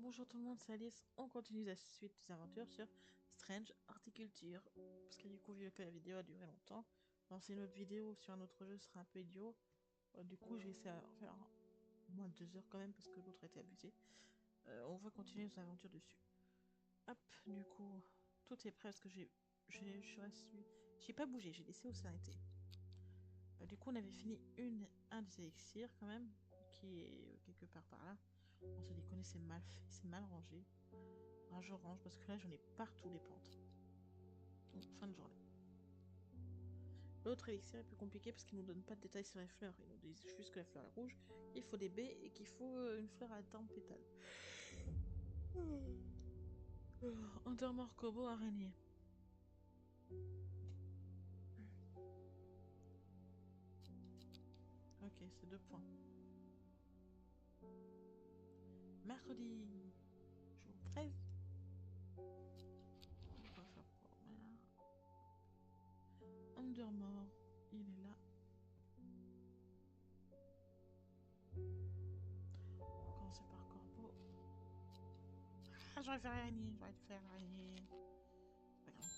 Bonjour tout le monde, c'est Alice. On continue la suite des aventures sur Strange Horticulture. Parce que du coup, vu que la vidéo a duré longtemps, lancer une autre vidéo sur un autre jeu serait un peu idiot. Du coup, je vais essayer de faire moins de 2 heures quand même parce que l'autre a été abusé. On va continuer nos aventures dessus. Hop, du coup, tout est prêt parce que je reste. J'ai pas bougé, j'ai laissé où ça a été. Du coup, on avait fini un des élixirs quand même, qui est quelque part par là. On se déconne, c'est mal fait, c'est mal rangé. Enfin, je range parce que là j'en ai partout les pentes. Donc, fin de journée. L'autre élixir est plus compliqué parce qu'il nous donne pas de détails sur les fleurs. Il nous dit juste que la fleur est rouge, qu'il faut des baies et qu'il faut une fleur à temps pétale. Enterrement corbeau araignée. Ok, c'est 2 points. Mercredi, jour 13. On va faire quoi? Undermore, il est là. Commencer par corbeau. Ah, j'aurais fait l'araignée, j'aurais dû faire l'araignée. Pas grave.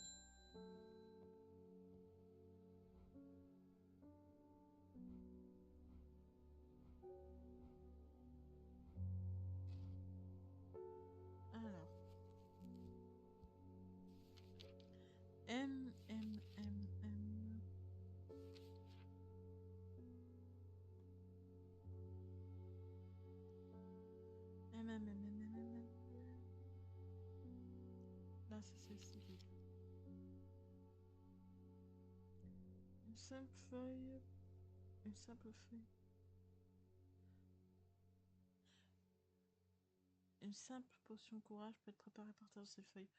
Alors. M, M, M, M. M, M, M, M, M, M, M. Là, c'est celle-ci. Une simple feuille. Une simple feuille. Une simple potion courage peut être préparée à partir de ces feuilles.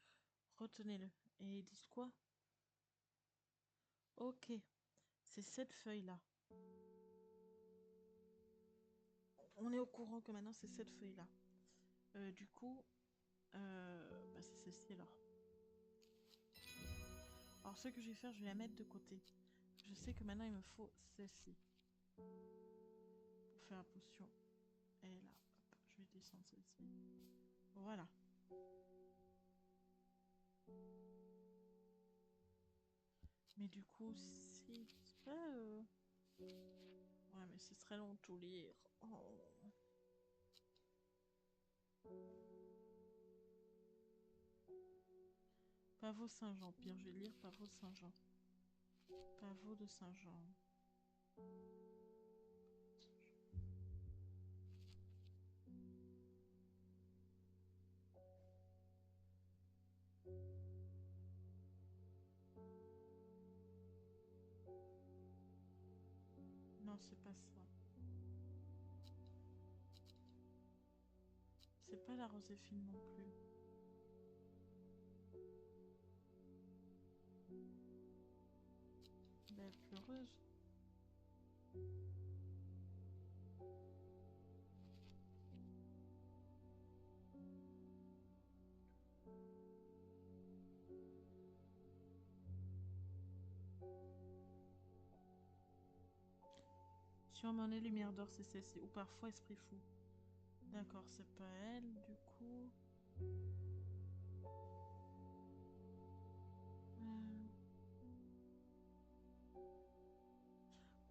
Retenez-le. Et ils disent quoi? Ok. C'est cette feuille-là. On est au courant que maintenant c'est cette feuille-là. Du coup, bah c'est celle-ci alors. Alors ce que je vais faire, je vais la mettre de côté. Je sais que maintenant il me faut celle-ci. Pour faire la potion. Et là, hop, je vais descendre celle-ci. Voilà. Mais du coup, si... C'est pas... Ouais, mais ce serait long de tout lire. Oh. Pavot Saint-Jean. Pire, je vais lire Pavot Saint-Jean. Pavot de Saint-Jean. Non, c'est pas ça. C'est pas la Roséphine non plus. La pleureuse. Surmonnaie lumière d'or, c'est celle-ci. Ou parfois esprit fou. D'accord, c'est pas elle, du coup. Euh,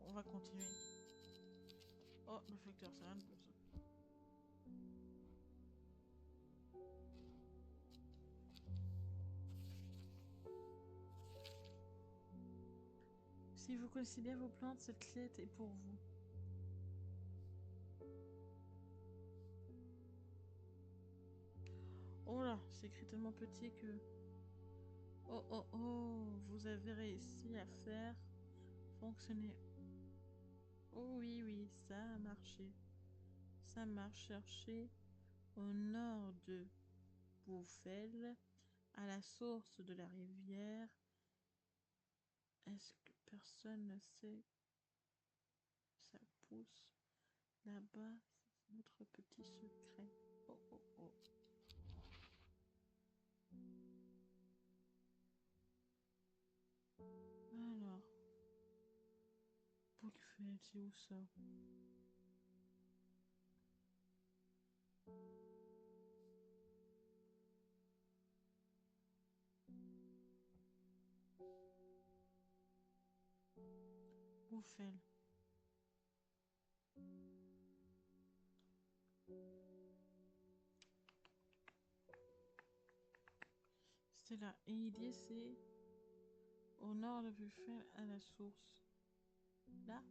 On va continuer. Oh, le facteur, c'est rien de plus. Si vous connaissez bien vos plantes, cette clé est pour vous. Oh là, c'est écrit tellement petit que... Oh oh oh, vous avez réussi à faire fonctionner. Oh oui, oui, ça a marché. Ça marche. Chercher au nord de Bouffel, à la source de la rivière. Est-ce que personne ne sait que ça pousse là-bas? C'est notre petit secret. Oh oh oh. Alors, Bouffel, c'est où ça? Bouffel. C'était là. Et il dit c'est au nord de Buffel à la source. Là.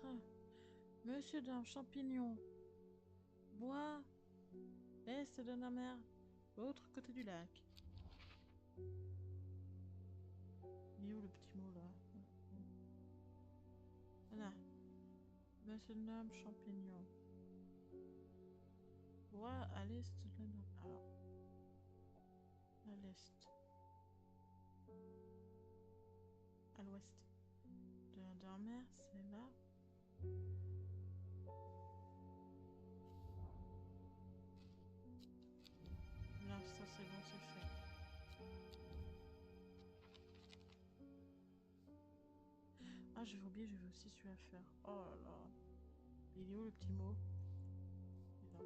Ah. Monsieur d'un champignon. Bois. L'est de la mer. L'autre côté du lac. Il est où le petit mot là? Voilà. Monsieur nomme champignon. Bois à l'est de la mer. Alors. À l'est. À l'ouest. De la mer, c'est là. Là, ça c'est bon, c'est fait. Ah, j'avais oublié, j'avais aussi celui à faire. Oh là là. Il est où le petit mot? Il est là.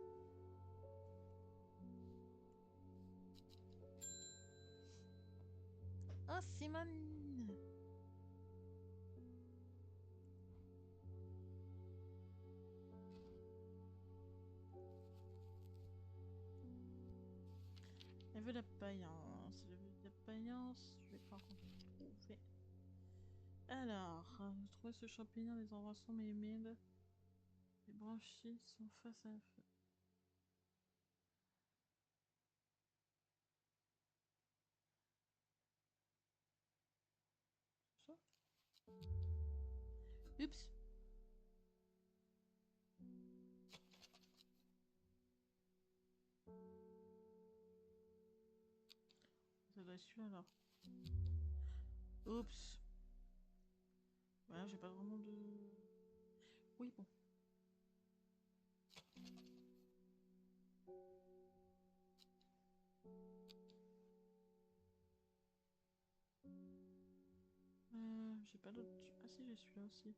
Oh, Simone! Elle veut la paillance. Le vœu de paillance, je vais pas encore trouver. Alors, trouver ce champignon, les endroits sombres et humides. Les branchies sont face à un feu. Ça? Oups! Ça doit être celui alors. Oups! Voilà, j'ai pas vraiment de. Oui, bon. J'ai pas d'autre. Ah si, j'ai celui-là aussi.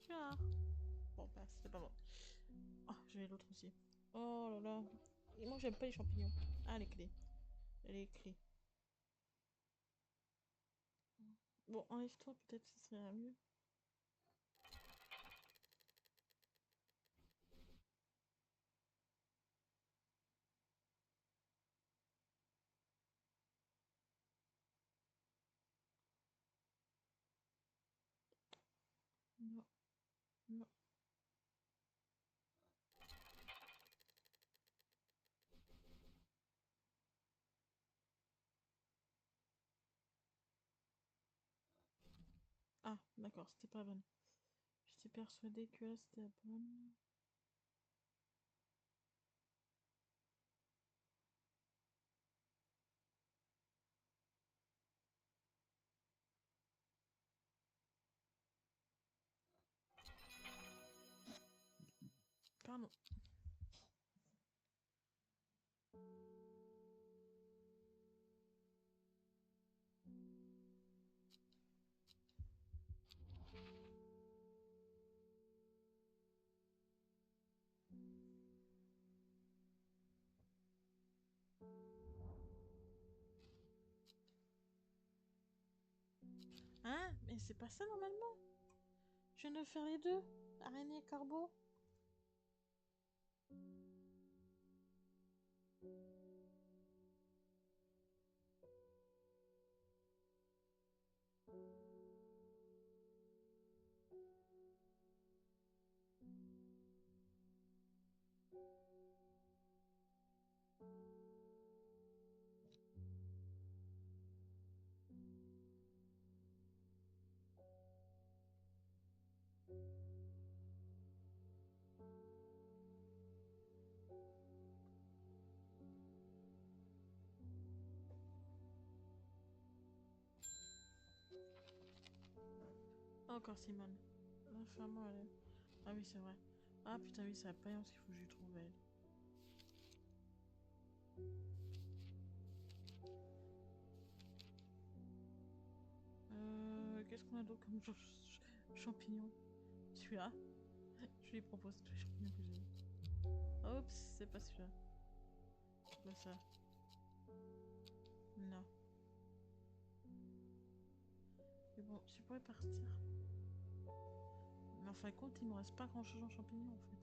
Ah. Bon, bah, c'était pas bon. Oh, j'avais l'autre aussi. Oh là là. Et moi, j'aime pas les champignons. Ah, les clés. Les clés. Bon, enlève-toi, peut-être ce serait mieux. Non, non. Ah, d'accord, c'était pas la bonne. J'étais persuadée que là, c'était la bonne. Pardon. Hein? Mais c'est pas ça normalement? Je viens de faire les deux. Araignée et corbeau. encore Simone. L'infirmière, elle est... Ah oui, c'est vrai. Ah putain, oui, c'est la paillance qu'il faut que je lui trouve, elle. Qu'est-ce qu'on a d'autre comme champignon? Celui-là. Je lui propose tous les champignons que j'ai. Oups, c'est pas celui-là. C'est pas ça. Non. Mais bon, je pourrais partir. Mais en fin de compte, il me reste pas grand chose en champignons en fait.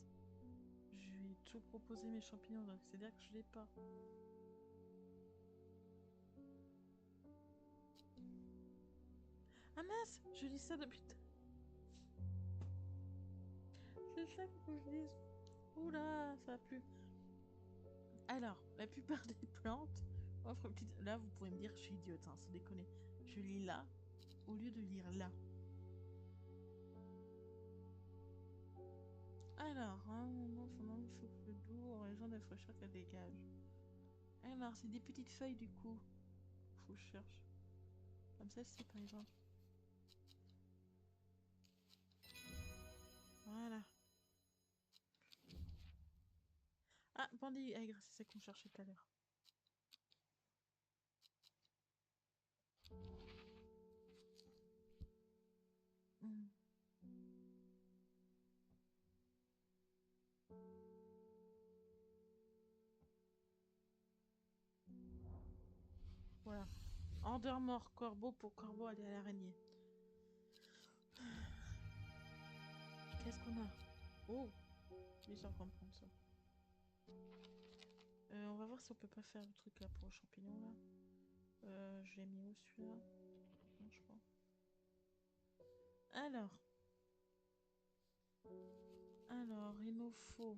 Je lui ai tout proposé mes champignons, donc c'est-à-dire que je l'ai pas. Ah mince, je lis ça depuis. C'est ça qu'il faut que je dise. Oula, ça a plu. Alors, la plupart des plantes offrent une petite. Là, vous pouvez me dire, je suis idiote, hein, sans déconner. Je lis là au lieu de lire là. Alors, un moment, son nom souffle doux en raison de la fraîcheur qu'elle dégage. Alors, c'est des petites feuilles du coup. Faut que je cherche. Comme celle-ci par exemple. Voilà. Ah, bandit aigre, c'est ça qu'on cherchait tout à l'heure. Hmm. Voilà. Endormeur, corbeau pour corbeau, aller à l'araignée. Qu'est-ce qu'on a? Oh, il est sûr qu'on prend ça. On va voir si on peut pas faire le truc là pour le champignon là. Je l'ai mis où celui-là? Non, je crois. Alors. Alors, il nous faut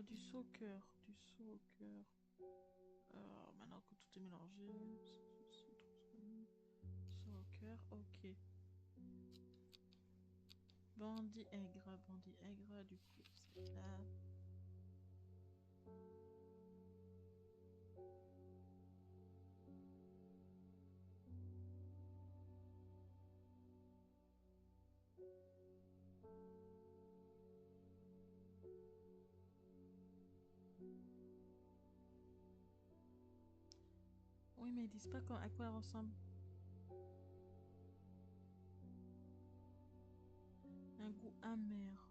du saut au cœur. Du saut au cœur. Maintenant que tout est mélangé. Saut au cœur, ok. Bandit aigre, du coup, c'est là. Oui, mais ils disent pas à quoi elle ressemble. Un goût amer.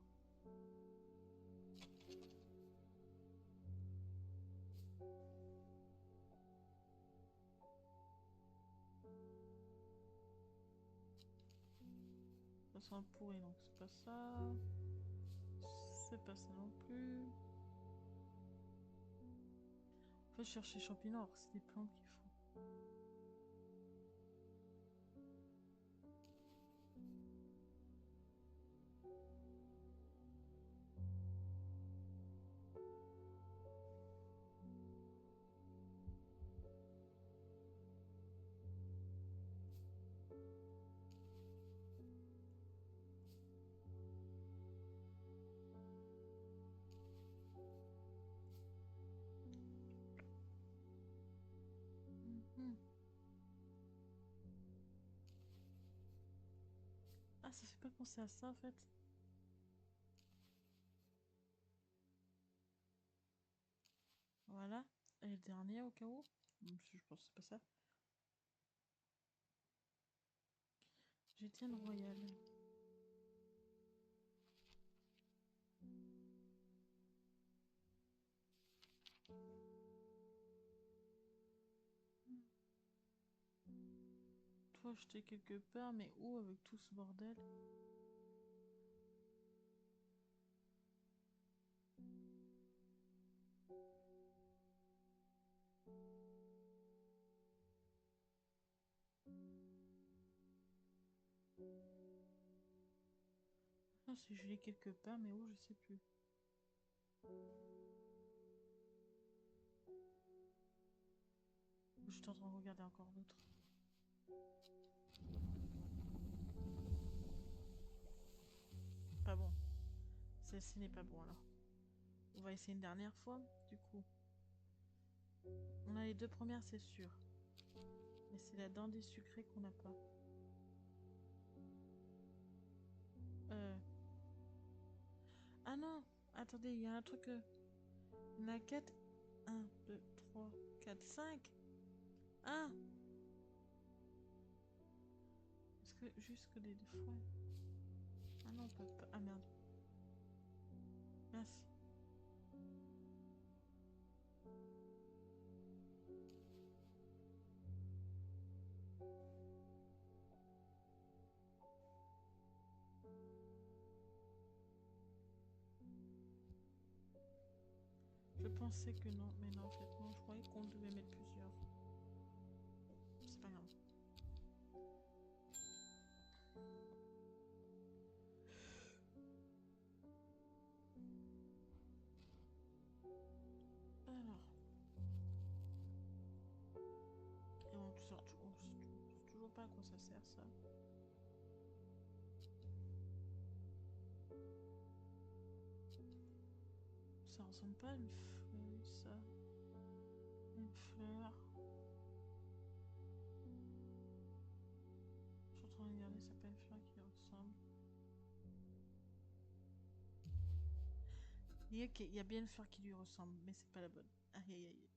Ça sent pourri, donc c'est pas ça. C'est pas ça non plus. Faut chercher champignons alors que c'est des plantes qu'il faut. Mhm. Ah, ça fait pas penser à ça en fait. Voilà. Et le dernier au cas où. Je pense que c'est pas ça. J'étienne royal. Toi, j'étais quelque part, mais où avec tout ce bordel? Ah, si je l'ai quelque part, mais où, je sais plus. Je suis en train de regarder encore l'autre. Pas bon. Celle-ci n'est pas bon alors. On va essayer une dernière fois, du coup. On a les deux premières, c'est sûr. Mais c'est la dindée sucrée qu'on n'a pas. Ah non, attendez, il y a un truc. Il y en a 4. 1, 2, 3, 4, 5. Ah, est-ce que juste que les deux fois. Ah non, on peut pas. Ah merde. Merci. Je pensais que non, mais non, en fait, non, je croyais qu'on devait mettre plusieurs. C'est pas grave. Alors. Et on sait toujours pas à quoi ça sert, ça. Ça ressemble pas à une feuille, ça. Une fleur. Je suis en train de regarder, ça pas une fleur qui ressemble. Et ok, il y a bien une fleur qui lui ressemble, mais c'est pas la bonne. Aïe aïe aïe.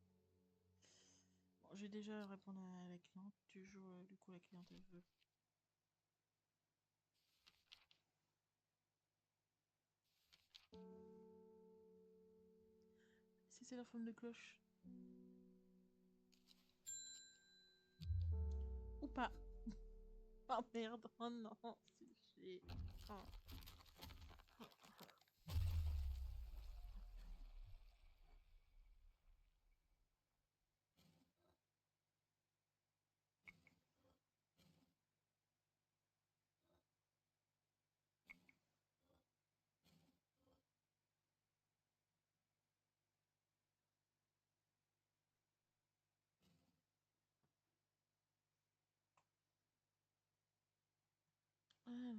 Bon, je vais déjà répondre à la cliente. Tu joues, du coup, la cliente, elle veut. Si c'est la forme de cloche. Ou pas. Oh merde, oh non, c'est chier. Oh. Alors.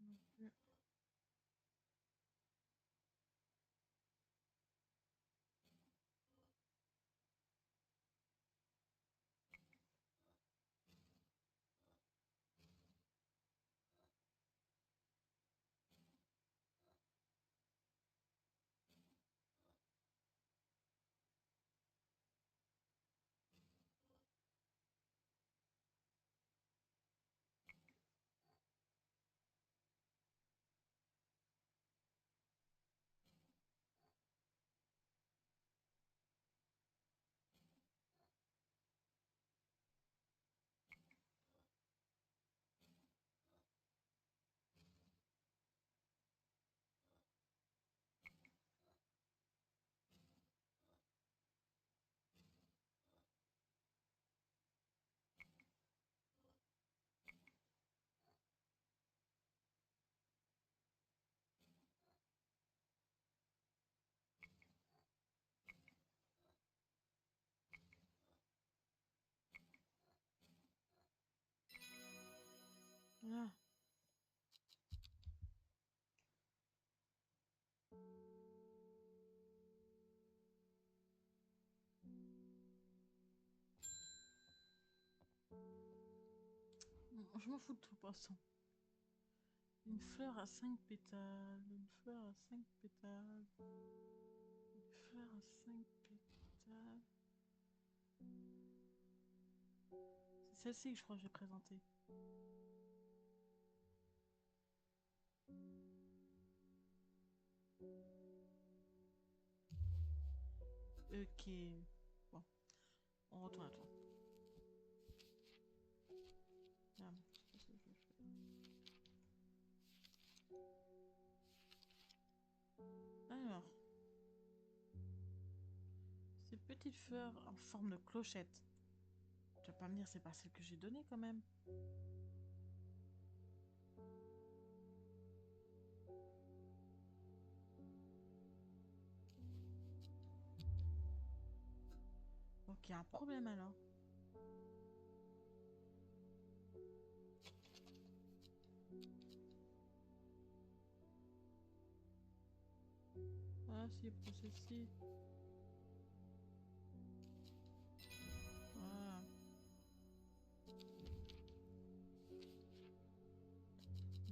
Non plus. Ah. Je m'en fous de tout poisson. Une fleur à 5 pétales. Une fleur à 5 pétales. Une fleur à 5 pétales. C'est celle-ci que je crois que j'ai présentée. Ok. Bon, on retourne à toi. Ah, c'est ça que je fais. Alors. Ces petites fleurs en forme de clochette. Tu vas pas me dire c'est pas celle que j'ai donnée quand même. Ok, un problème alors. Ah si, pour ceci. Ah.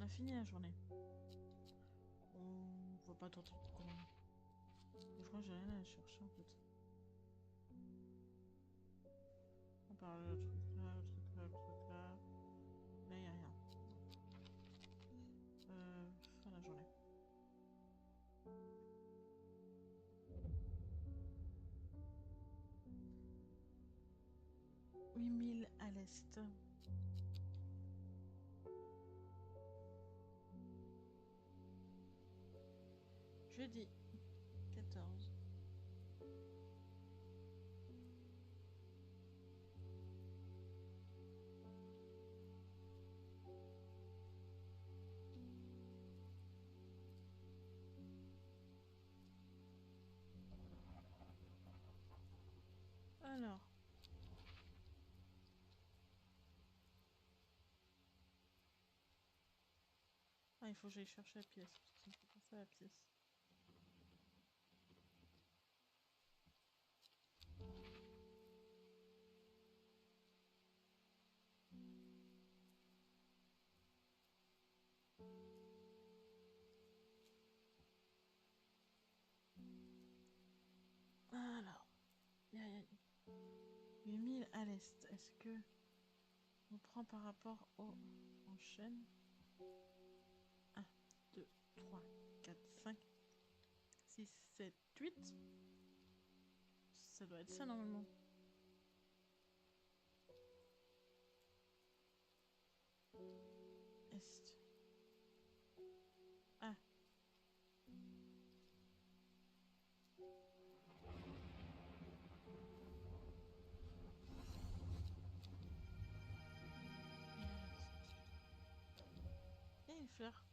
a fini la journée. On va pas tenter de quand même. Je crois que j'ai rien à aller chercher en fait. À part le truc là, le truc là, le truc là. Là, y a rien. Fin de la journée. « 8000 à l'est. » Jeudi 14. Alors. Ah, il faut que j'aille chercher la pièce. Parce que ça me fait penser à la pièce. Alors. 8000 à l'est. Est-ce que on prend par rapport au enchaîne 1, 2, 3, 4, 5, 6, 7, 8. Ça doit être ça normalement. Est. Ah. Il y a une fleur.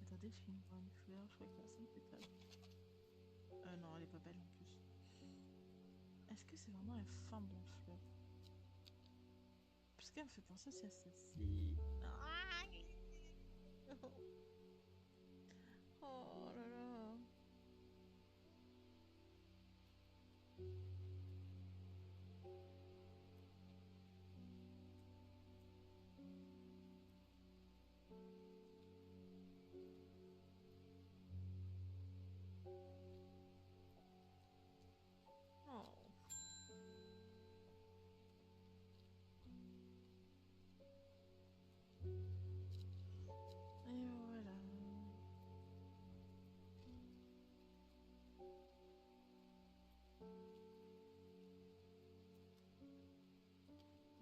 Attendez, je vais me voir une fleur. Je crois que c'est une pétale. Non, elle est pas belle en plus. Est-ce que c'est vraiment la forme d'un fleuve? Parce qu'elle me fait penser aussi à celle-ci. Oh là là. Oh. Et voilà.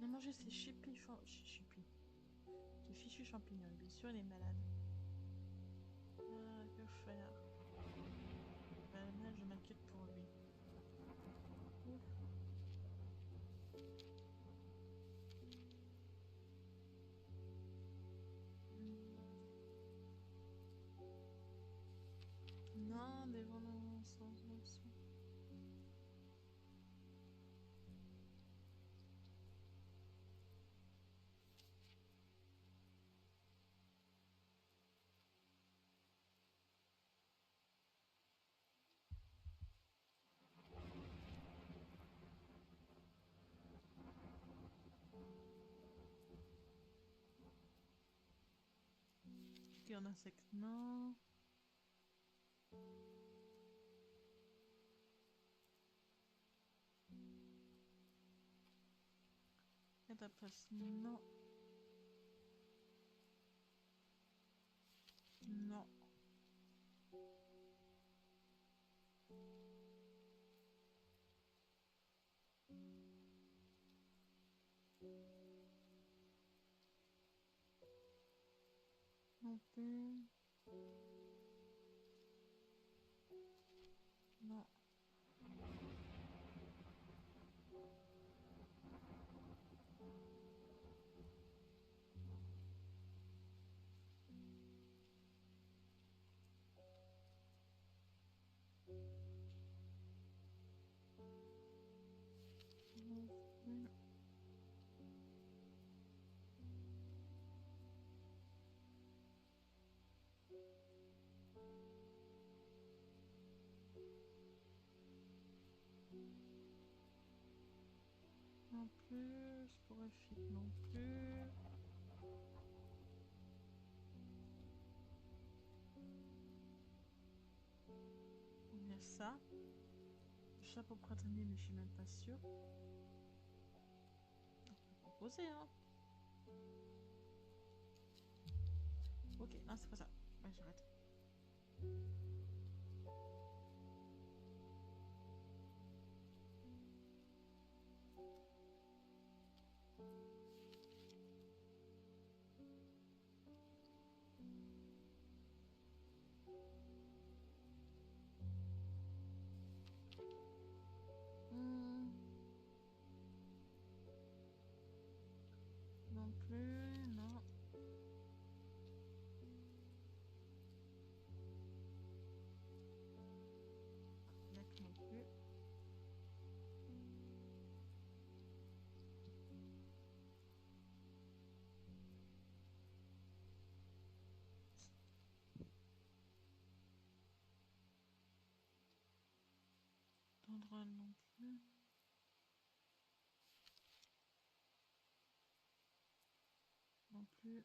On a mangé ces chippies. Ces fichus champignons. Bien sûr, elle est malade. Ah, que faire? Malade, je m'inquiète pour lui. Ouf. Non, des vraiment sans son. Ok, on a sec. Non. Cataplasme. Non. Non. Non plus. Non. Non plus. Non plus. Sporophyte non plus. Il y a ça. Chapeau printanier, mais je suis même pas sûre. On peut proposer, hein. Ok, non, c'est pas ça. Ouais, j'ai raté. Hmm. Non plus, non. Yak non plus. Tendral non plus. Non plus.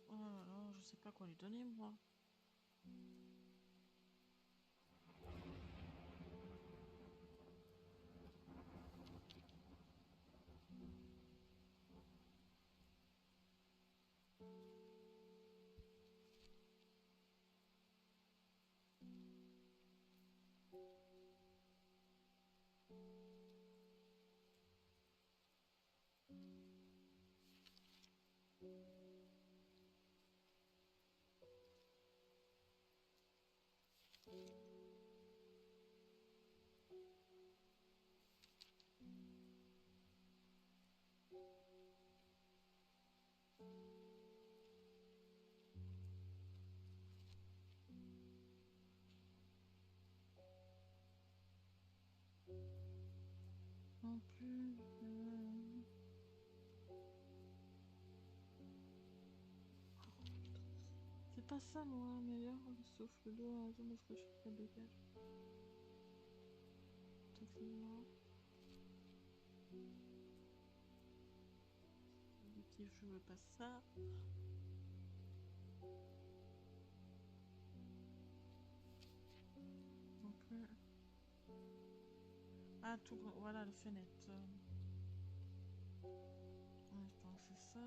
Oh là là, je sais pas quoi lui donner, moi. Non plus. C'est pas ça, moi, meilleur. Sauf le dos à la zone de fraîcheur qu'elle dégage. Peut-être là. Objectif, je veux pas ça. Non plus. Ah, tout. Voilà, les fenêtres. Attends, c'est ça.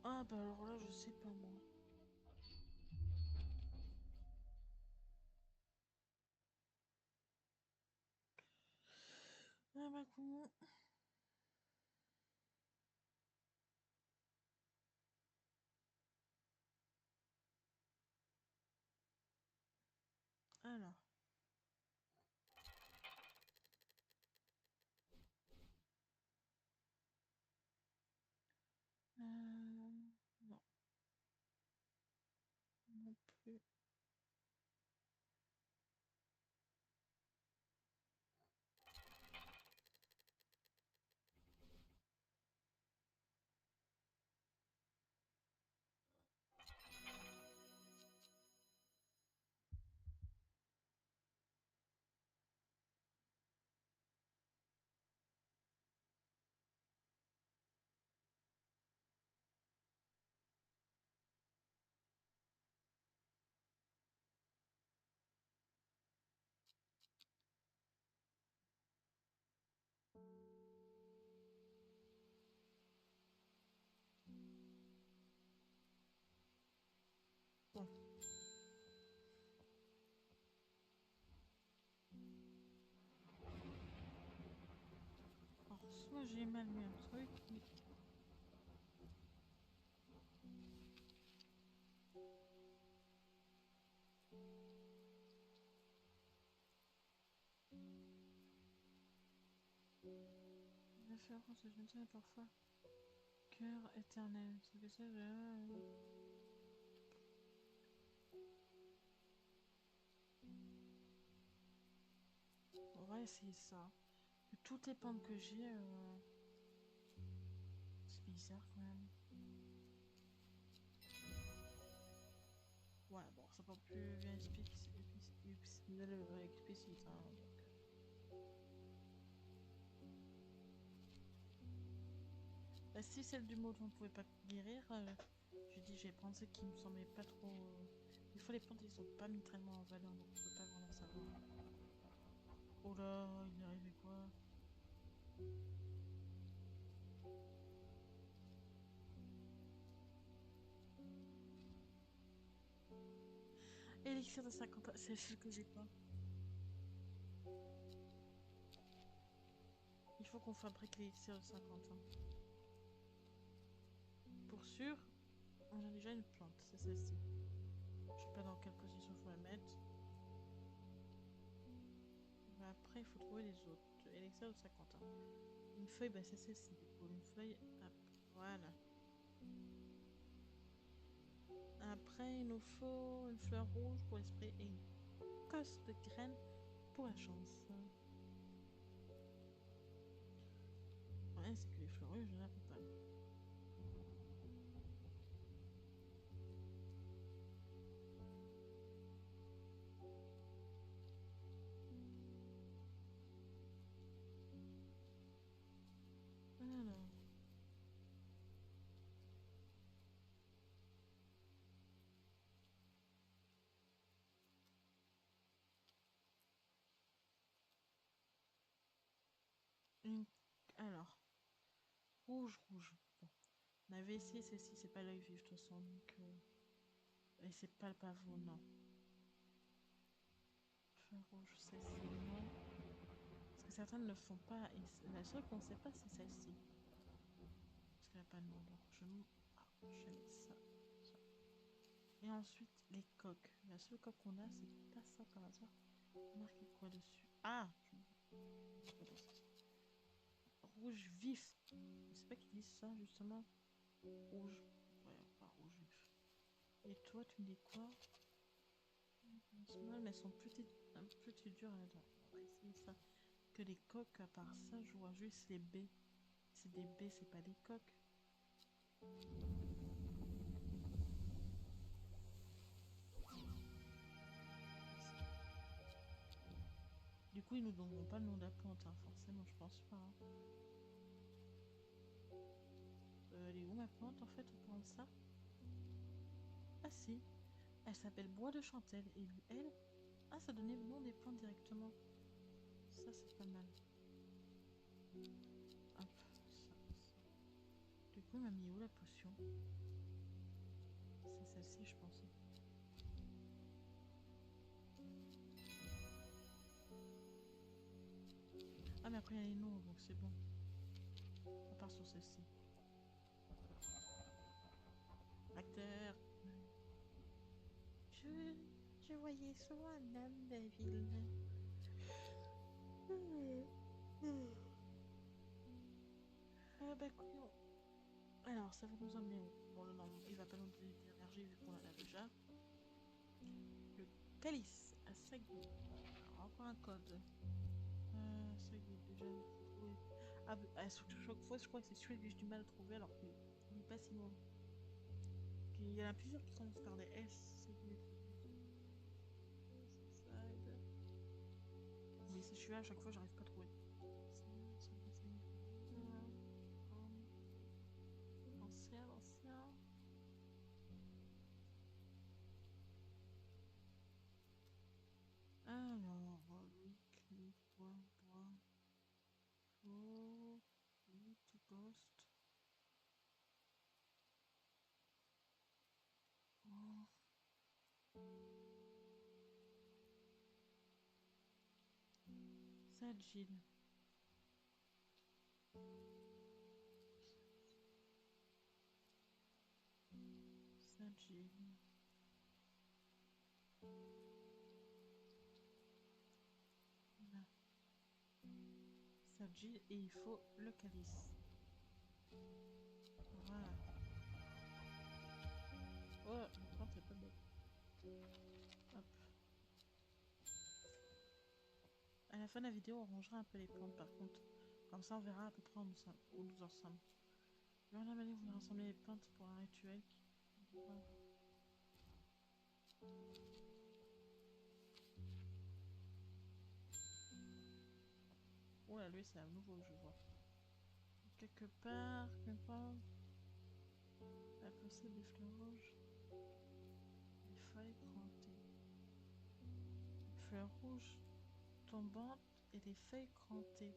Ah, bah alors là, je sais pas, moi. Ah, bah, comment. Alors. Non. Non plus. Bon. Alors, soit j'ai mal mis un truc, mais. Référence, je me dirais parfois. Cœur éternel. C'est que ça, On va essayer ça. De toutes les pentes que j'ai, c'est bizarre quand même. Ouais, bon, c'est pas plus bien explicite, hein, donc. Bah, si celle du mot on pouvait pas guérir, je dis j'ai pensé qu'il me semblait pas trop. Des fois, les plantes ils sont pas mis tellement en valeur, donc on peut pas vraiment savoir. Oh là, il est arrivé quoi? Élixir de 50 ans, c'est celle que j'ai pas. Il faut qu'on fabrique l'élixir de 50 ans. Pour sûr, on a déjà une plante, c'est celle-ci. Je sais pas dans quelle position faut la mettre. Mais après, il faut trouver les autres. Élixir de 50 ans. Une feuille, bah c'est celle-ci du coup. Une feuille, hop, voilà. Après, il nous faut une fleur rouge pour l'esprit et une cosse de graines pour la chance. Ouais, c'est que les fleurs rouges, je n'en ai pas. Alors. Une... Alors. Rouge, rouge. Bon. On avait essayé celle-ci, c'est pas l'œil vif de toute façon. Donc, et c'est pas le pavot, non. Fleur rouge, celle-ci, non. Parce que certains ne le font pas. Et la seule qu'on sait pas, c'est celle-ci. Parce qu'elle n'a pas de nom. Donc, je mets ça. Et ensuite, les coques. La seule coque qu'on a, c'est pas ça par hasard. Marqué quoi dessus? Ah, rouge vif. Je sais pas qu'ils disent ça, justement. Rouge. Ouais, pas rouge vif. Et toi, tu me dis quoi? Mais elles sont un peu plus dures à apprécier ça. Que les coques, à part ça, je vois juste les baies. C'est des baies, c'est pas des coques. Du coup, ils nous donneront pas le nom de la plante, hein, forcément, je pense pas. Hein. Elle est où ma plante en fait au parlant de ça? Ah si, elle s'appelle Bois de Chantelle. Et elle, ah, ça donnait le nom des plantes directement. Ça, c'est pas mal. Hop, ça. Du coup, il m'a mis où la potion? C'est celle-ci, je pense. Ah, mais après, il y a les noms, donc c'est bon. On part sur celle-ci. Acteur. Je, je voyais souvent un homme de ville. Bah, écoute, alors, ça va nous emmener où? Bon, non, il va pas nous donner d'énergie vu qu'on en a déjà. Le calice à Sagui. Alors, encore un code. Sagui, déjà trouvé. Ah, bah, chaque fois, je crois que c'est celui que j'ai du mal à trouver alors qu'il n'est pas si loin. Il y en a plusieurs qui commencent par des S. Sagui. Oui, c'est celui-là, à chaque fois, j'arrive pas à trouver. Ancien, ancien. Alors, weekly, bois, faux, to ghost. Oh. Sagil. Sagil. Voilà. Sagil et il faut le calice. Voilà. Oh, la plante est pas belle. Hop. À la fin de la vidéo, on rangera un peu les plantes par contre. Comme ça, on verra à peu près où nous en sommes. Vers la manière, vous rassembler les plantes pour un rituel. Voilà. là, lui, c'est un nouveau, je vois. Quelque part, quelque part. La possède des fleurs rouges. Des feuilles crantées. Des fleurs rouges tombantes et des feuilles crantées.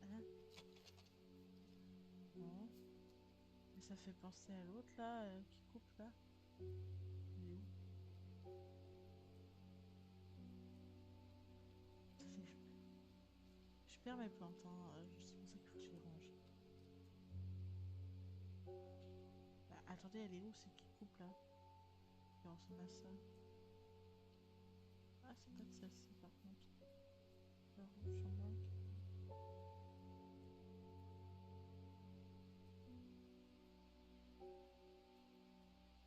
Hein? Non. Mais ça fait penser à l'autre là, qui coupe là. Il est où? Ça fait... Je perds mes plantes, hein. C'est pour ça qu'il faut que je les range. Bah, attendez, elle est où c'est qui coupe là? Qui ressemble à ça. Ah, c'est peut-être celle-ci par contre. Fleur rouge chambante.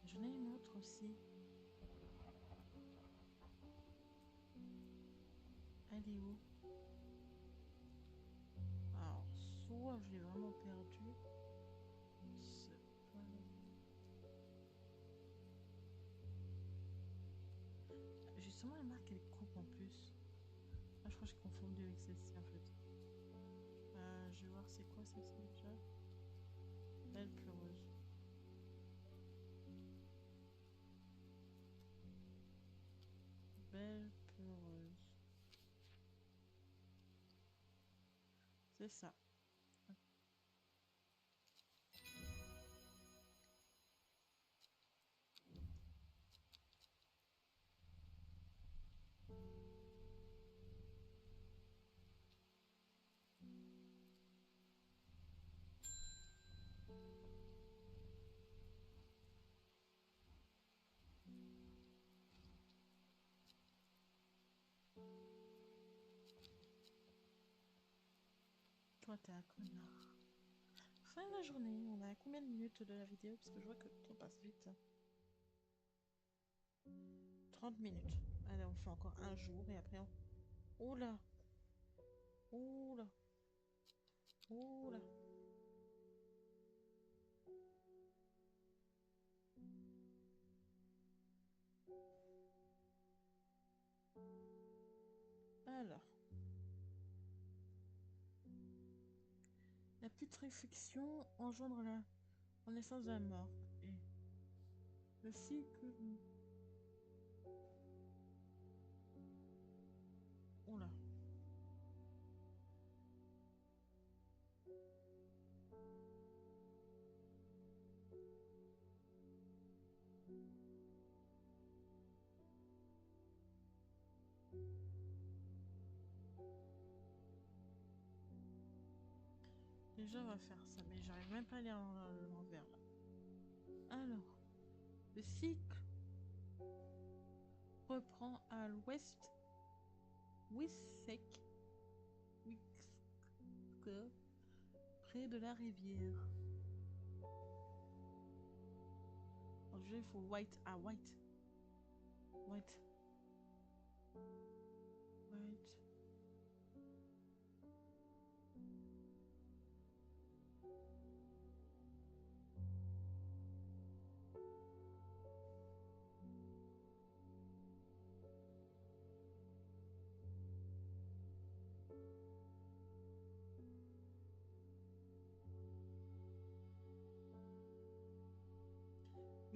J'en ai une autre aussi. Elle est où? Alors, soit je l'ai vraiment perdue. C'est pas... Justement, la marque elle coupe en plus. Ah, je crois que j'ai confondu avec celle-ci en fait. Je vais voir c'est quoi celle-ci déjà. Belle pleureuse. Belle pleureuse. C'est ça. Toi, t'es un connard. Fin de la journée, on a combien de minutes de la vidéo? Parce que je vois que le temps passe vite. 30 minutes. Allez, on fait encore un jour et après on... Oula! Oula! Oula! Alors, la putréfaction engendre la naissance d'un mort. Et le cycle... Oula! Déjà, on va faire ça, mais j'arrive même pas à lire l'envers là. Alors, le cycle reprend à l'ouest, Wissek, près de la rivière. Alors, déjà, il faut white. Ah, white. White. White.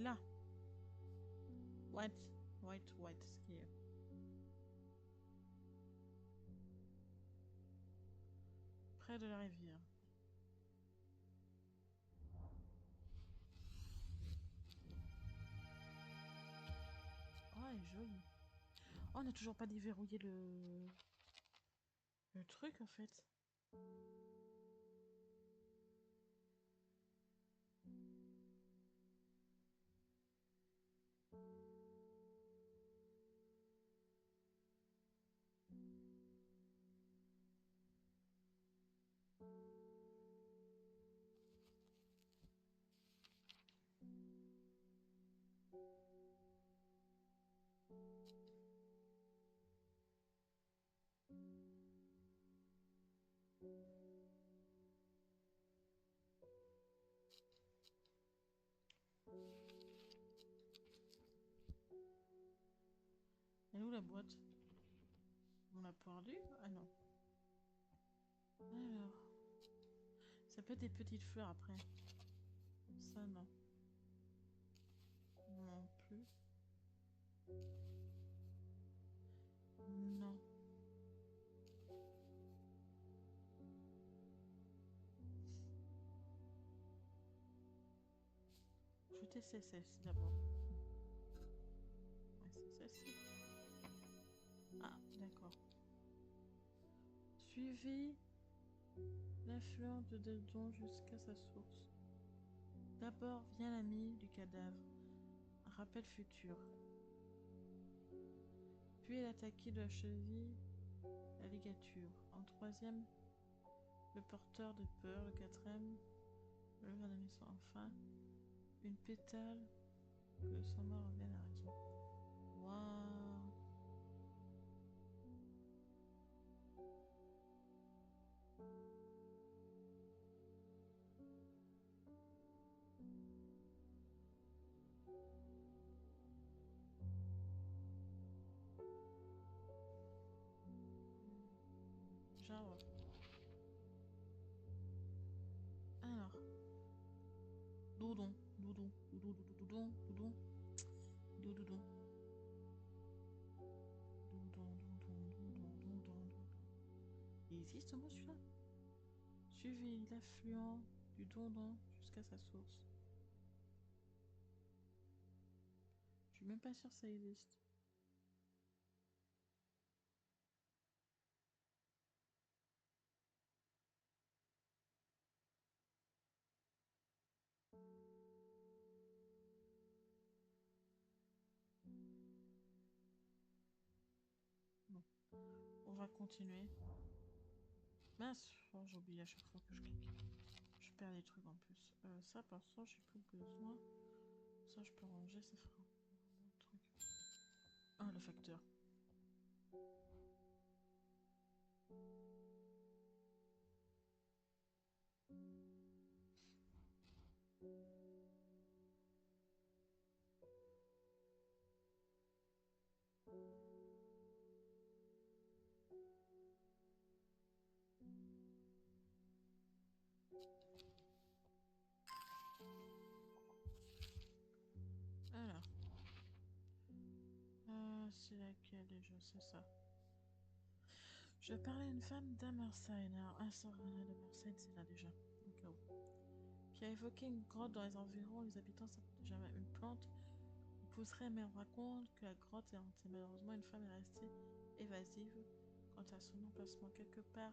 Là. White. White, white. Ce qui est... Près de la rivière. Oh, elle est jolie. Oh, on n'a toujours pas déverrouillé le truc en fait. Elle est où la boîte? On l'a perdu? Ah non. Alors. Ça peut être des petites fleurs après. Ça, non. Non plus. Non. Je vais tester celle-ci d'abord. Ouais, c'est celle-ci. Ah, d'accord. Suivez l'affluent de Dedon jusqu'à sa source. D'abord vient l'ami du cadavre, un rappel futur. Puis l'attaqué de la cheville, la ligature. En troisième, le porteur de peur. Le quatrième, le verre de naissance. Enfin, une pétale que sans mort revienne à raison. Waouh! Genre. Alors. Doudon, doudon, doudon, doudon, doudon, doudon, doudon. Il existe moi celui-là? Suivez l'affluent du Dondon jusqu'à sa source. Je suis même pas sûre que ça existe. Bon, on va continuer. Mince, oh, j'oublie à chaque fois que je clique. Je perds des trucs en plus. Ça, par contre, j'ai plus besoin. Ça, je peux ranger, ça fera un truc. Ah, le facteur. Alors. C'est laquelle déjà? C'est ça. Je parlais à une femme d'Amerside. Alors, un sort d'Amerside, c'est là déjà. Au cas où. Qui a évoqué une grotte dans les environs. Les habitants savent déjà une plante pousserait, mais on raconte que la grotte est hantée. Malheureusement, une femme est restée évasive quant à son emplacement quelque part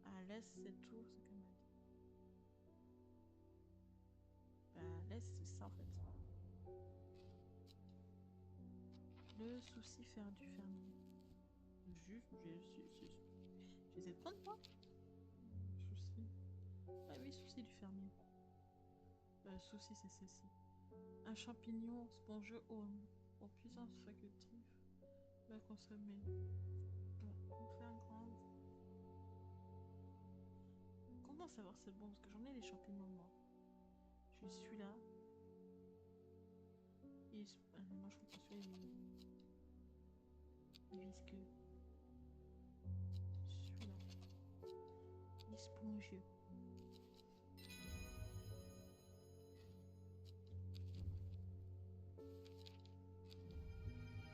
à l'est, c'est tout ce qu'elle m'a dit. Bah, à l'est, c'est ça en fait. Le souci faire du fermier. J'essaie de prendre moi. Souci. Ah oui, souci du fermier. Souci, c'est celle-ci. Un champignon spongieux aux puissances facultatives va consommer. Bon, on fait un grand. Comment savoir c'est bon? Parce que j'en ai des champignons moi. Je suis là. Moi je trouve que celui-là il est visqueux. Celui-là. Il est spongieux.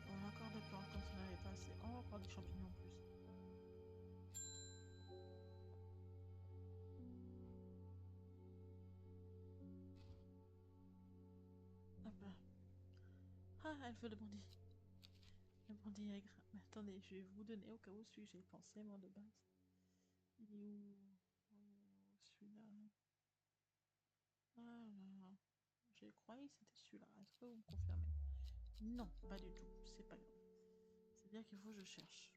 On a encore des plantes comme si on n'avait pas assez. On va encore des champignons en plus. Ah bah. Ah, elle veut demander. Demander à Gra. Mais attendez, je vais vous donner au cas où celui que j'ai pensé moi de base. Il est où? Celui-là. Ah là. J'ai croyé que c'était celui-là. Est-ce que vous me confirmez? Non, pas du tout. C'est pas grave. C'est-à-dire qu'il faut que je cherche.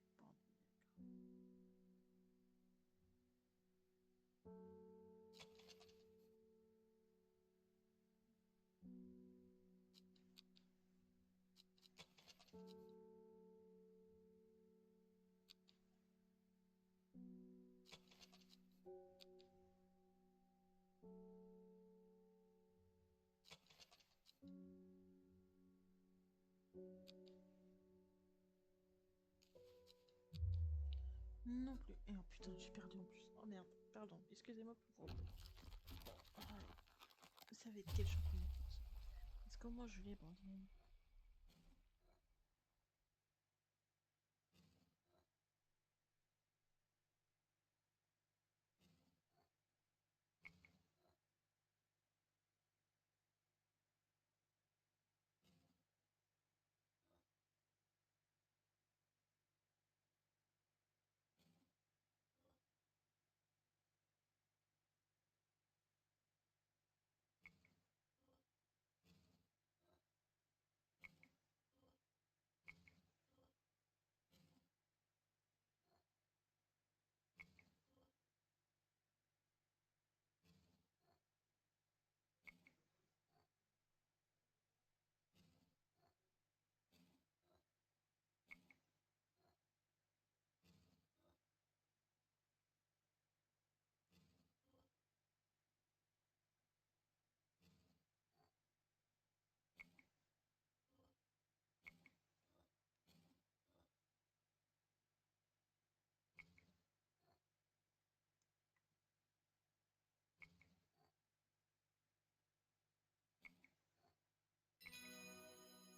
Non plus. Et oh putain, j'ai perdu en plus. Oh merde, pardon. Excusez-moi pour vous. Oh, ça va être quel champignon? Est-ce que moi je l'ai abandonné?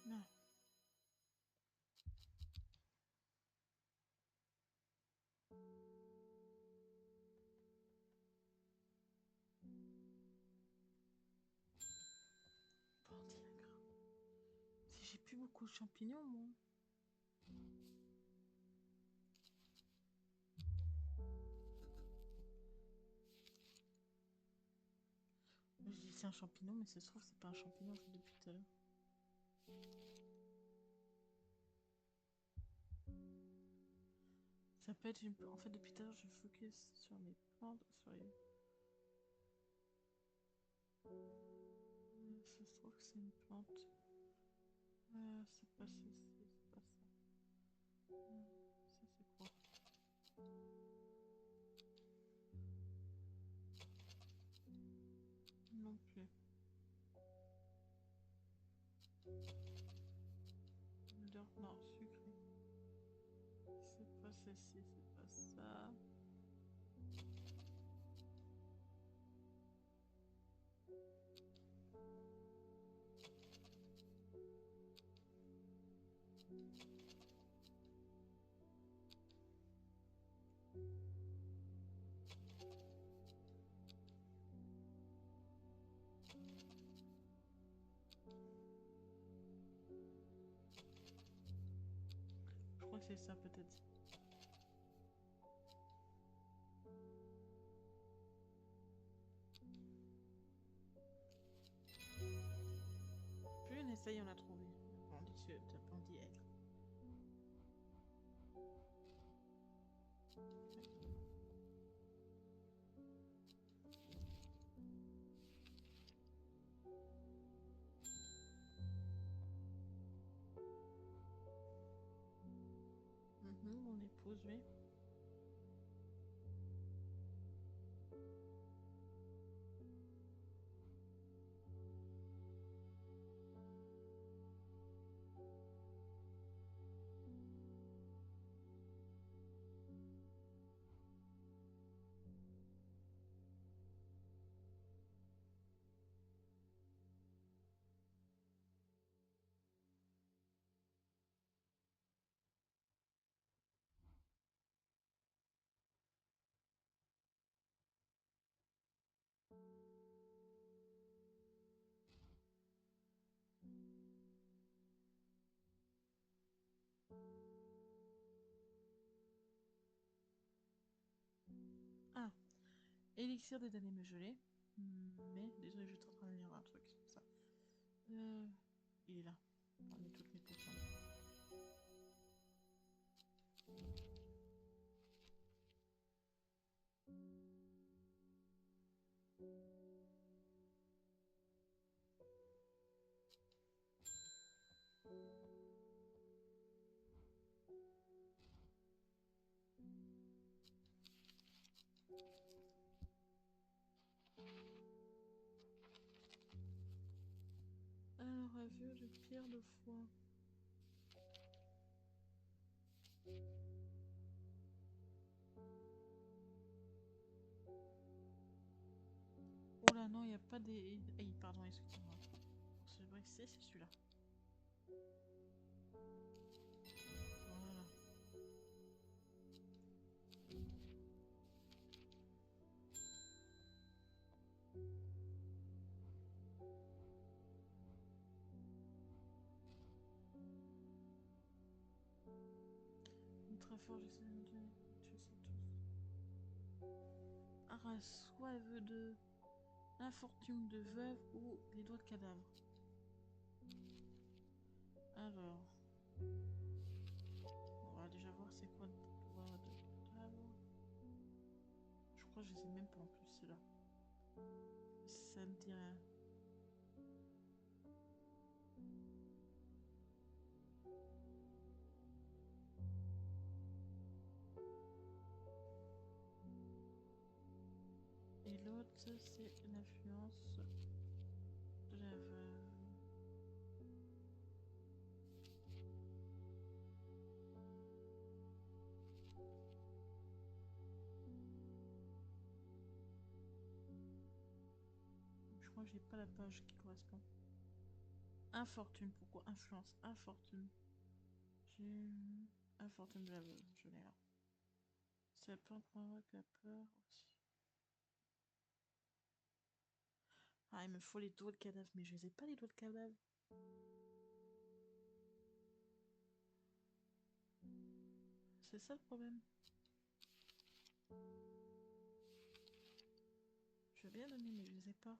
Non. Bordiagre. Si j'ai plus beaucoup de champignons, moi. Je dis c'est un champignon, mais ça se trouve c'est pas un champignon en fait depuis tout à l'heure. Ça peut être une... En fait depuis tout à l'heure je focus sur mes plantes, sur les... Ça se trouve que c'est une plante. C'est pas ceci, c'est pas ça. Ça c'est quoi? Non plus. Odeur, non, sucré. C'est pas ceci, c'est pas ça. Je crois que c'est ça peut-être. Plus on essaye, on a trouvé. On dit aigre. Mon épouse, oui. Ah, élixir des damnés me geler. Mais, désolé, j'étais en train de lire un truc sur ça. Il est là. Parmi toutes mes potions. Ravure de pierre de foie. Ah non, il n'y a pas des... Aïe, pardon, excusez-moi. Ce brexé, c'est celui-là. Voilà. Très fort, j'essaie de tuer tous. Ah, soif de... Infortune de veuve ou les doigts de cadavre. Alors... On va déjà voir c'est quoi le doigt de cadavre. Je crois que je sais même pas en plus, c'est là. Ça me dit rien. Et l'autre, c'est l'influence de la veuve. Je crois que j'ai pas la page qui correspond. Infortune, pourquoi influence? Infortune. J'ai infortune de la veuve, je l'ai là. Ça peut provoquer la peur aussi. Ah, il me faut les doigts de cadavre, mais je les ai pas les doigts de cadavre. C'est ça le problème. Je veux bien donner, mais je les ai pas.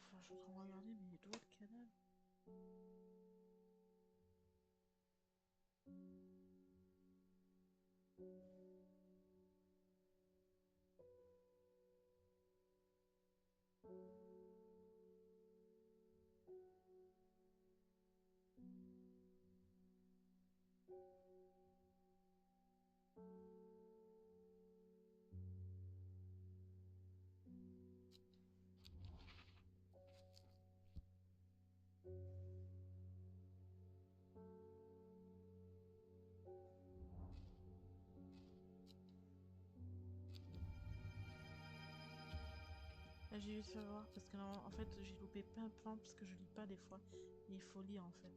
Enfin, je suis en train de regarder mes doigts de cadavre. Là, j'ai vite fait voir parce que en fait j'ai loupé plein de plans parce que je lis pas des fois. Et il faut lire en fait.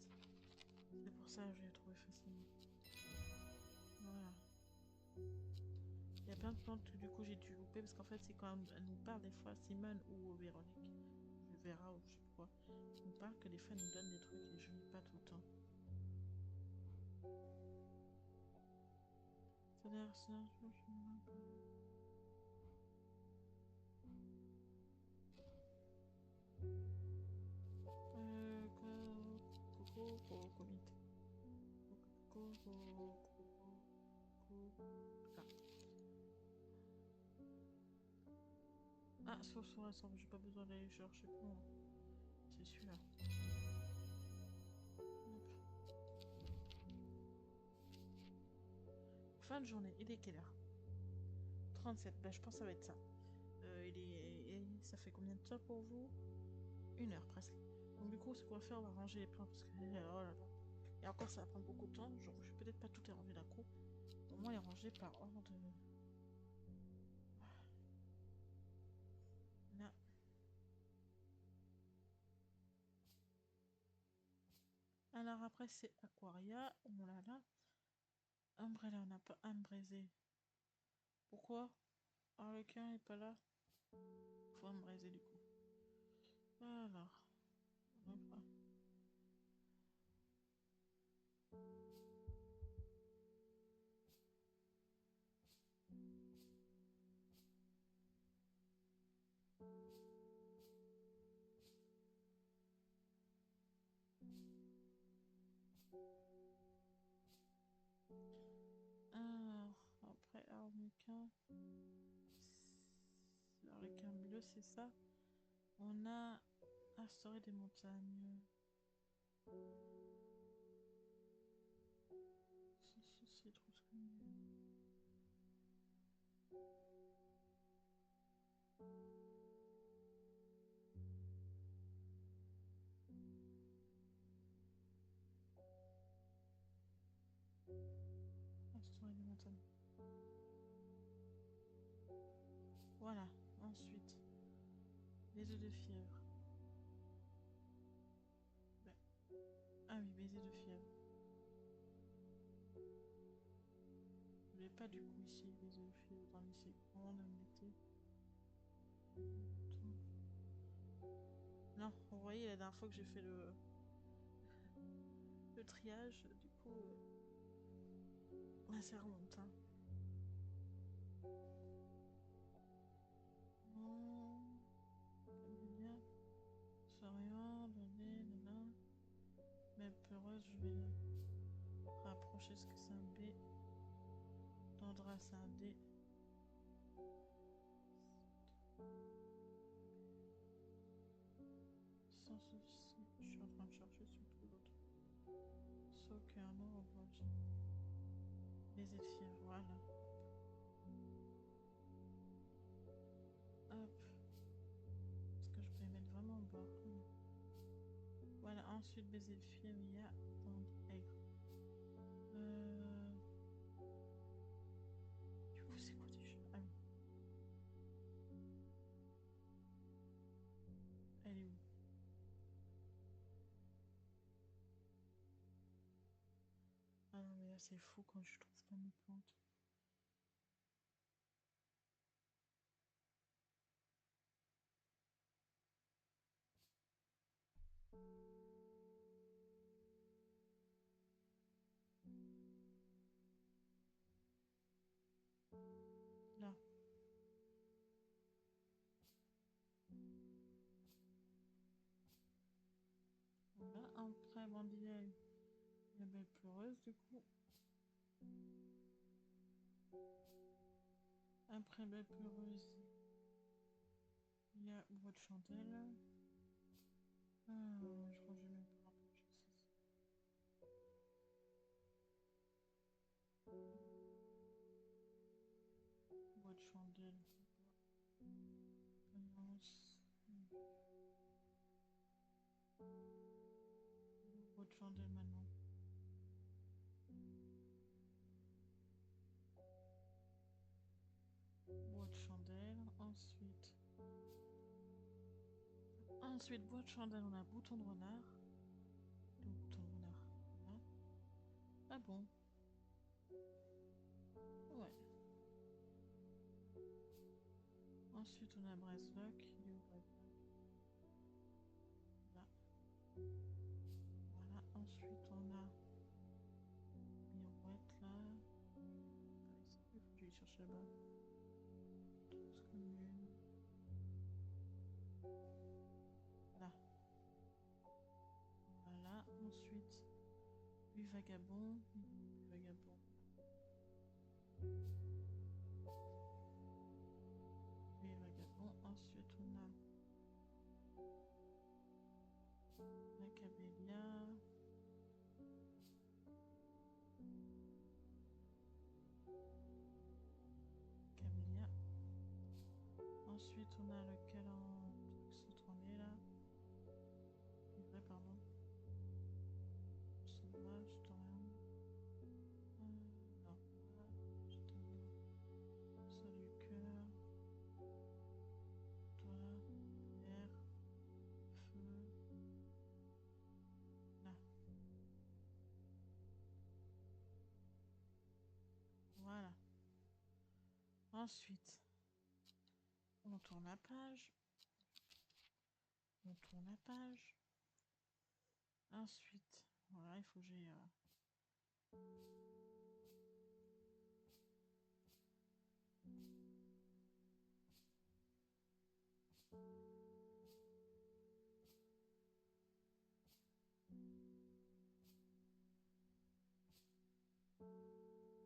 C'est pour ça que je l'ai trouvé facilement. Voilà. Il y a plein de plantes que du coup j'ai dû louper parce qu'en fait c'est quand elle nous parle des fois, Simone ou Véronique, Vera ou je sais pas quoi, nous parle que des fois elle nous donne des trucs et je lis pas tout le temps. C'est-à-dire ça, je Coco, comité. Ah, sur ensemble, j'ai pas besoin d'aller chercher plus loin. C'est celui-là. Fin de journée, il est quelle heure? 37, bah je pense que ça va être ça. Ça fait combien de temps pour vous? 1 heure presque. Donc du coup, ce qu'on va faire, on va ranger les plans parce que oh là là. Et encore, ça va prendre beaucoup de temps. Genre, je vais peut-être pas tout les ranger d'un coup. Au moins les ranger par ordre de... Là. Alors après, c'est Aquaria. On l'a là. Umbrella, on n'a pas Umbrésé. Pourquoi? Harlequin est pas là. Faut Umbrésé du coup. Alors. Voilà. Alors, après Harlequin. Harlequin bleu, c'est ça. On a instauré des montagnes. C'est trop ce qu'on dit. montagne. Voilà, ensuite, les œufs de fièvre. Ben, ah oui, baiser de fièvre. Je l'ai pas du coup ici, les œufs de fièvre dans lycée. Comment on me mettait? Non, vous voyez, la dernière fois que j'ai fait le triage, du coup, là, ça remonte. Hein. Camélia, Sorian, Donné, Nana. Mais peureuse, je vais rapprocher ce que c'est un B. Tendra, c'est un D. Sans souci, je suis en train de chercher surtout l'autre. Soc, un nom, baiser de fièvre, voilà. Hop. Est-ce que je peux les mettre vraiment en bas? Voilà, ensuite baiser de fièvre, il y a aigre. Du coup, c'est quoi déjà? Ah oui. Elle est où? Ah non, mais là, c'est fou quand je trouve pas mes plantes. Là. Voilà, après, Bandilla, la belle pleureuse, du coup. Après belle pleureuse, il y a bois de chandelle. Je crois que je vais même pas rapprocher ça. Bois de chandelle. Bois de chandelle maintenant. Bois de chandelle. Ensuite, bois de chandelle, on a bouton de renard. Le bouton de renard. Là. Ah bon? Ouais. Ensuite, on a Bresloc. Il est où Bresloc? Là. Voilà. Ensuite, on a Mirouette là. Il faut que je cherche là-bas. Trousse commune. Là. Voilà. Ensuite, lui vagabond. Lui vagabond. Lui vagabond. Ensuite, on a la camélia. Camélia. Ensuite, on a le calendrier là. Livret, pardon. Sauvage, Dorian. Non, voilà. Salut, cœur. Toi, air, feu. Là. Voilà. Ensuite, on tourne la page. On tourne la page. Ensuite, voilà, il faut que j'ai...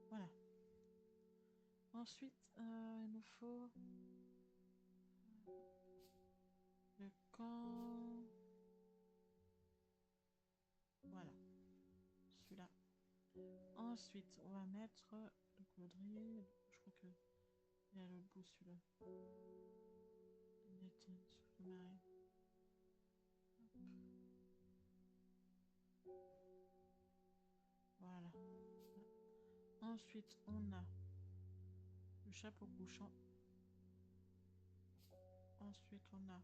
Voilà. Ensuite, il nous faut le camp. Voilà. Celui-là. Ensuite, on va mettre le caudrier. Je crois que il y a l'autre bout, celui-là. Souffle marée. Voilà. Ensuite, on a le chapeau couchant. Ensuite, on a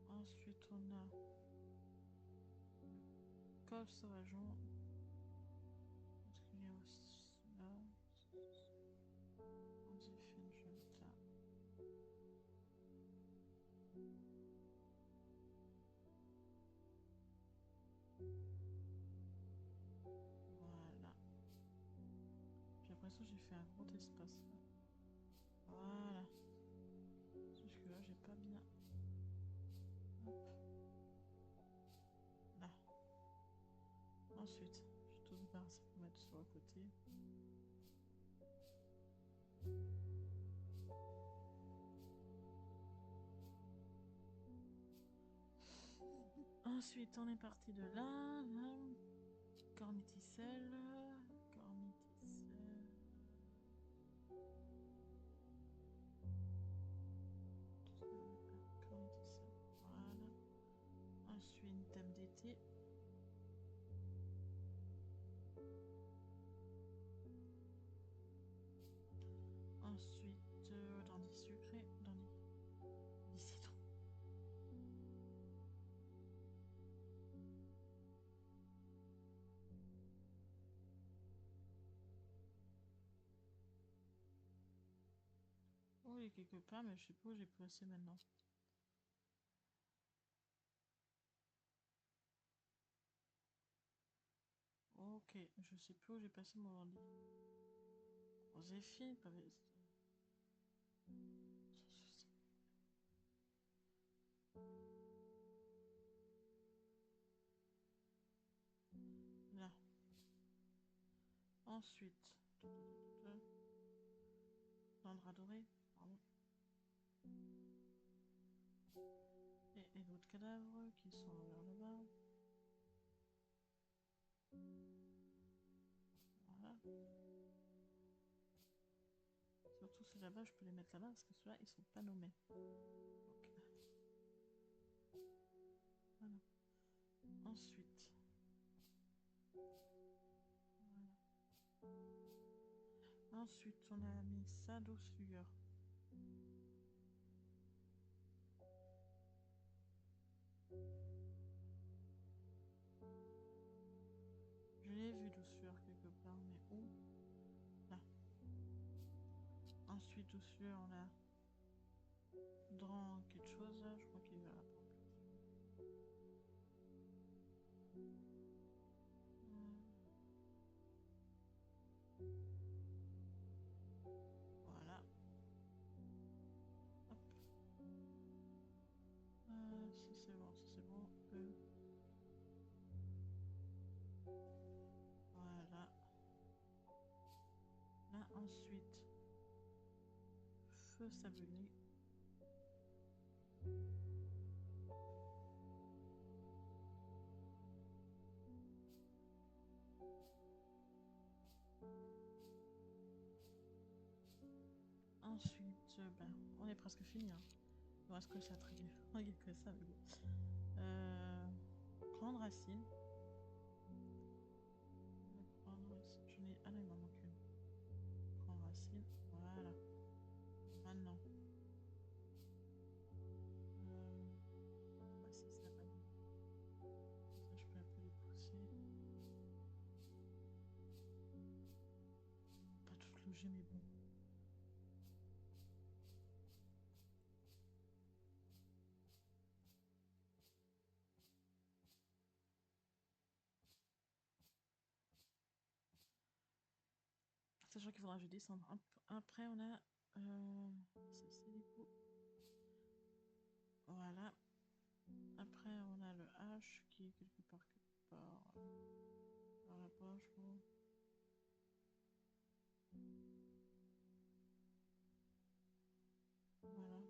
ensuite, on a col sauvageon. Est-ce qu'il y a aussi là? On dit Finjolta. Voilà. J'ai l'impression que j'ai fait un gros espace là. Voilà. Jusque là, j'ai pas bien. Hop. Là. Ensuite, je vais tout débarrasser pour mettre sur le côté. Ensuite, on est parti de là. Là. Corniticelle. Corniticelle. Corniticelle. Voilà. Ensuite, une thème d'été. Ensuite, dandy sucré. Dandy citron. Oh, il est quelque part, mais je sais pas où j'ai placé maintenant. Ok, je sais plus où j'ai passé mon ordi. Joséphine, pas. Là. Ensuite, dans le drap doré, pardon. Et d'autres cadavres qui sont vers là-bas. Voilà. Surtout ceux là-bas, je peux les mettre là-bas parce que ceux-là, ils sont pas nommés. Donc, voilà. Ensuite. Voilà. Ensuite, on a mis ça d'ossueur. Je l'ai vu d'ossueur quelque part, mais où? Là. Ensuite, d'ossueur, on a dans quelque chose là, je crois qu'il est vers la porte. Voilà. Hop. Si c'est bon, si c'est bon. Voilà. Là, ensuite, feu sablonné. Ensuite, ben, on est presque fini. Hein. Il reste que ça trier. Il n'y a que ça, mais bon. Grande racine. Grande racine. J'en ai. Ah non, il m'en manque une. Grande racine. Voilà. Maintenant. Bah, si ça va. Ça, je peux un peu les pousser. Pas toutes logées, mais bon. Sachant qu'il faudra que je descende. Après, on a c'est du coup. Voilà. Après, on a le H qui est quelque part par là-bas, je crois. Voilà.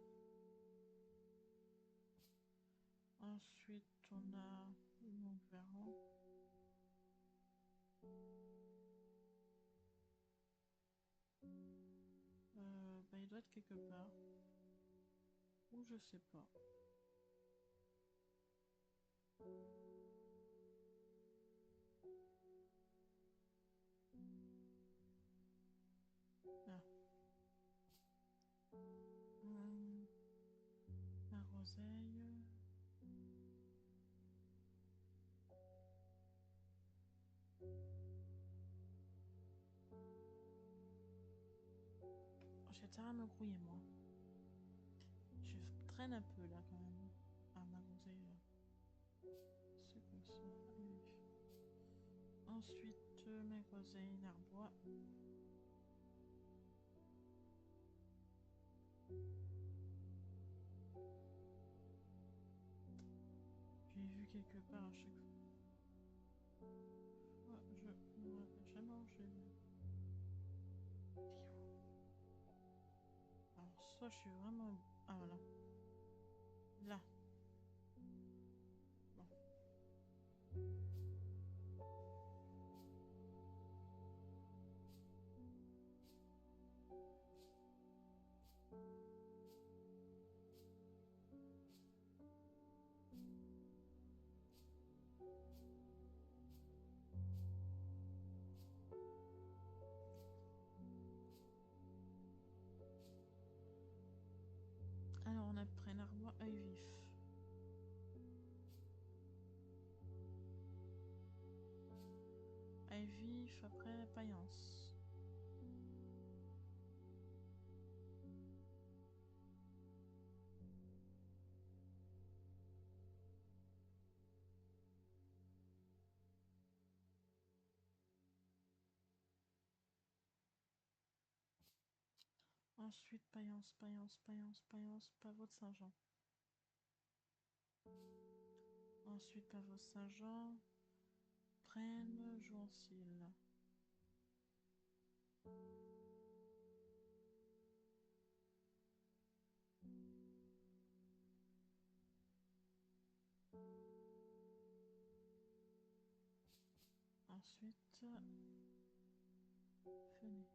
Ensuite, on a mon verron. Bah, il doit être quelque part. Ou je sais pas. groseille. J'ai intérêt à me grouiller, moi. Je traîne un peu là quand même. Ah, ma groseille là. C'est comme ça. Ensuite, ma groseille narbois. J'ai vu quelque part à chaque fois. Je me rappelle jamais où j'ai vu. Alors, soit je suis vraiment. Ah, voilà. Là. Bon. Alors, on a pris narbois œil vif. Œil vif, après paillance. Ensuite, paillance, paillance, paillance, paillance, pavot de Saint-Jean. Ensuite, pavot de Saint-Jean. Prenne, jouancil. Ensuite, venez.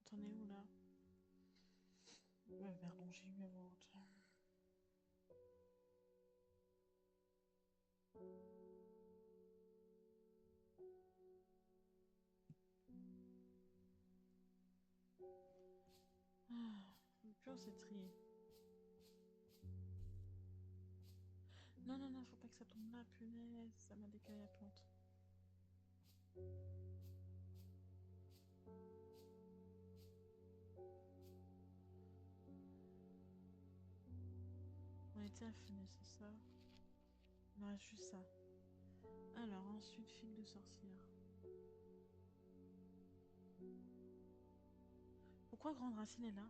T'en es où là? Ouais, pardon, j'ai eu à voix haute. Ah, le pur, c'est trié. Non, non, non, faut pas que ça tombe là, punaise, ça m'a décalé la plante. On était affinés, c'est ça? Il me reste juste ça. Alors, ensuite, fil de sorcière. Pourquoi grande racine est là?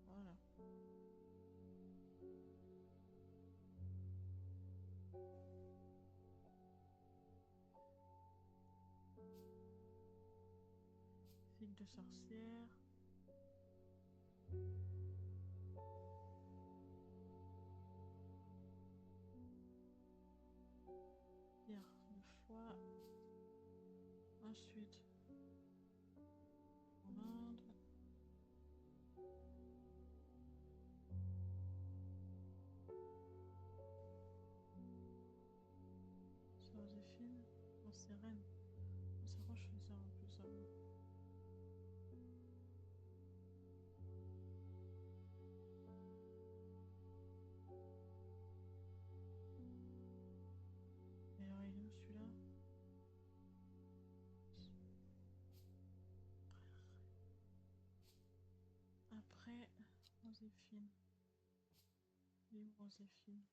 Voilà. Fil de sorcière. Pierre de foie. Ensuite, Inde. Joséphine. Oh, c'est reine. C'est quoi, je fais ça un peu ça. Et alors, il est où celui-là? Après, Joséphine. Il est où Joséphine?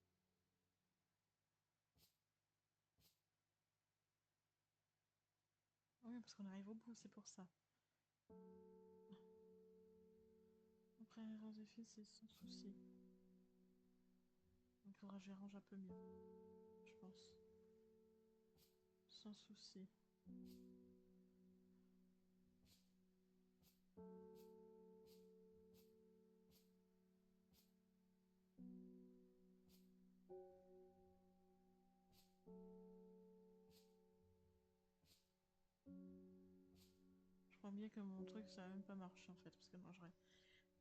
Oui, parce qu'on arrive au bout, c'est pour ça. Après, Joséphine, c'est sans souci. Donc, il faudra que je les range un peu mieux, je pense. Sans souci. Je crois bien que mon truc, ça va même pas marcher en fait. Parce que non,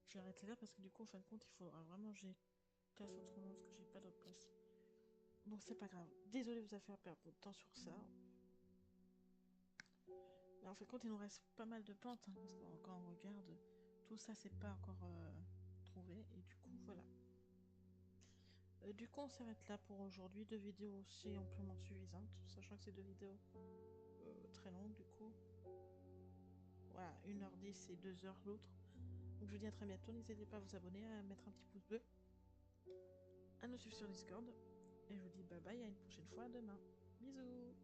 j'arrête là parce que du coup, en fin de compte, il faudra vraiment que j'ai place autrement parce que j'ai pas d'autre place. Donc c'est pas grave. Désolé de vous avoir fait perdre votre temps sur ça. Mais en fait, quand il nous reste pas mal de pentes, hein, parce que quand on regarde, tout ça c'est pas encore trouvé. Et du coup, voilà. Du coup, on s'arrête là pour aujourd'hui. 2 vidéos aussi amplement suffisantes, sachant que c'est 2 vidéos très longues du coup. Voilà, 1h10 et 2h l'autre. Donc je vous dis à très bientôt. N'hésitez pas à vous abonner, à mettre un petit pouce bleu, à nous suivre sur Discord. Et je vous dis bye bye, à une prochaine fois, demain. Bisous.